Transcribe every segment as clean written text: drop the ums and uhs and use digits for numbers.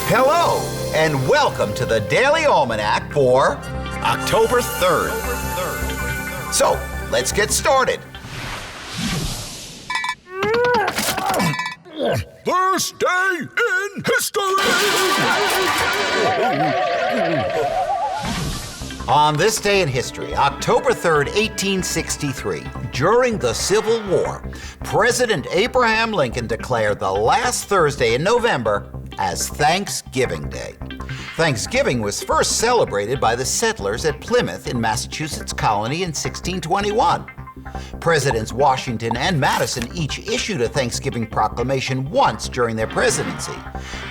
Hello, and welcome to the Daily Almanac for October 3rd. So, let's get started. First day in history! On this day in history, October 3rd, 1863, during the Civil War, President Abraham Lincoln declared the last Thursday in November as Thanksgiving Day. Thanksgiving was first celebrated by the settlers at Plymouth in Massachusetts colony in 1621. Presidents Washington and Madison each issued a Thanksgiving proclamation once during their presidency,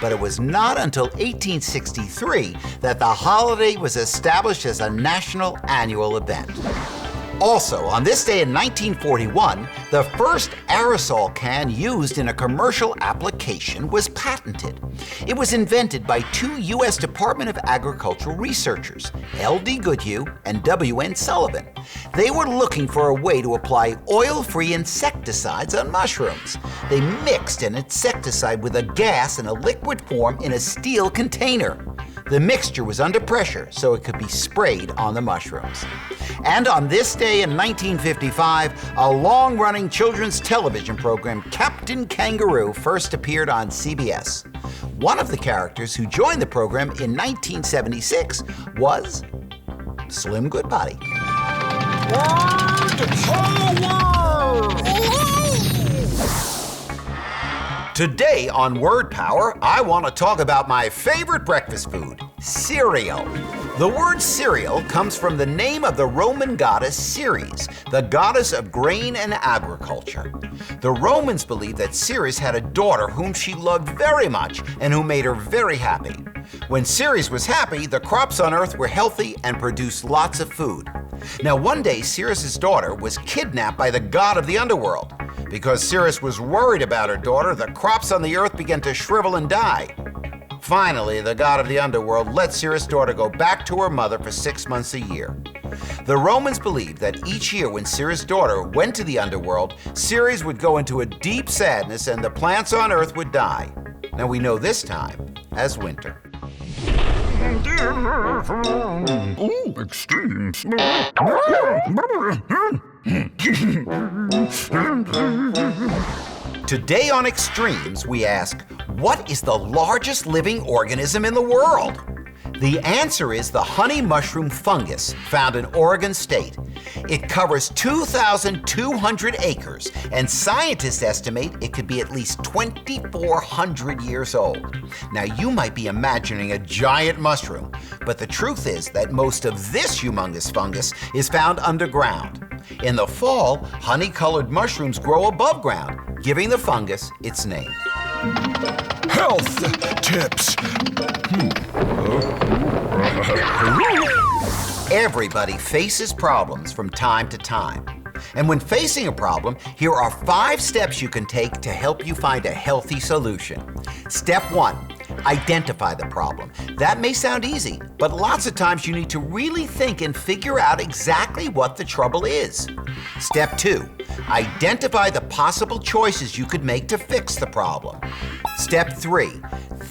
but it was not until 1863 that the holiday was established as a national annual event. Also, on this day in 1941, the first aerosol can used in a commercial application was patented. It was invented by two U.S. Department of Agricultural researchers, L.D. Goodhue and W.N. Sullivan. They were looking for a way to apply oil-free insecticides on mushrooms. They mixed an insecticide with a gas in a liquid form in a steel container. The mixture was under pressure, so it could be sprayed on the mushrooms. And on this day in 1955, a long-running children's television program, Captain Kangaroo, first appeaed on CBS. One of the characters who joined the program in 1976 was Slim Goodbody. Today on Word Power, I want to talk about my favorite breakfast food, cereal. The word cereal comes from the name of the Roman goddess Ceres, the goddess of grain and agriculture. The Romans believed that Ceres had a daughter whom she loved very much and who made her very happy. When Ceres was happy, the crops on earth were healthy and produced lots of food. Now, one day, Ceres' daughter was kidnapped by the god of the underworld. Because Ceres was worried about her daughter, the crops on the earth began to shrivel and die. Finally, the god of the underworld let Ceres' daughter go back to her mother for 6 months a year. The Romans believed that each year when Ceres' daughter went to the underworld, Ceres would go into a deep sadness and the plants on earth would die. Now we know this time as winter. Ooh, extremes. Today on Extremes, we ask, what is the largest living organism in the world? The answer is the honey mushroom fungus, found in Oregon State. It covers 2,200 acres, and scientists estimate it could be at least 2,400 years old. Now, you might be imagining a giant mushroom, but the truth is that most of this humongous fungus is found underground. In the fall, honey-colored mushrooms grow above ground, giving the fungus its name. Health tips. Everybody faces problems from time to time. And when facing a problem, here are 5 steps you can take to help you find a healthy solution. Step 1, identify the problem. That may sound easy, but lots of times you need to really think and figure out exactly what the trouble is. Step 2, identify the possible choices you could make to fix the problem. Step 3,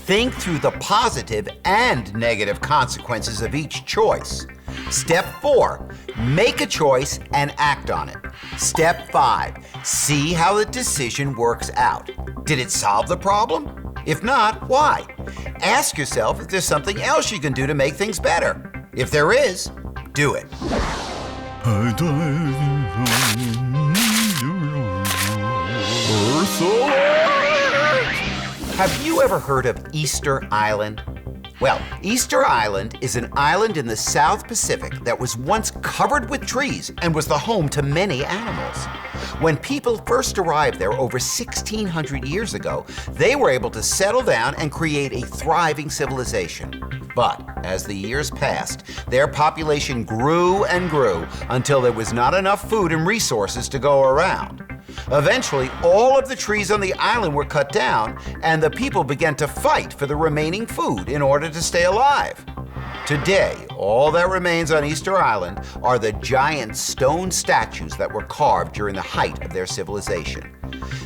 think through the positive and negative consequences of each choice. Step 4, make a choice and act on it. Step 5, see how the decision works out. Did it solve the problem? If not, why? Ask yourself if there's something else you can do to make things better. If there is, do it. Have you ever heard of Easter Island? Well, Easter Island is an island in the South Pacific that was once covered with trees and was the home to many animals. When people first arrived there over 1,600 years ago, they were able to settle down and create a thriving civilization. But as the years passed, their population grew and grew until there was not enough food and resources to go around. Eventually, all of the trees on the island were cut down, and the people began to fight for the remaining food in order to stay alive. Today, all that remains on Easter Island are the giant stone statues that were carved during the height of their civilization.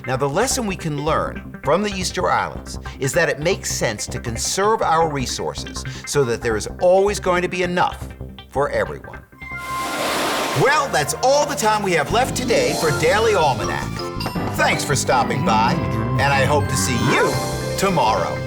Now, the lesson we can learn from the Easter Islands is that it makes sense to conserve our resources so that there is always going to be enough for everyone. Well, that's all the time we have left today for Daily Almanac. Thanks for stopping by, and I hope to see you tomorrow.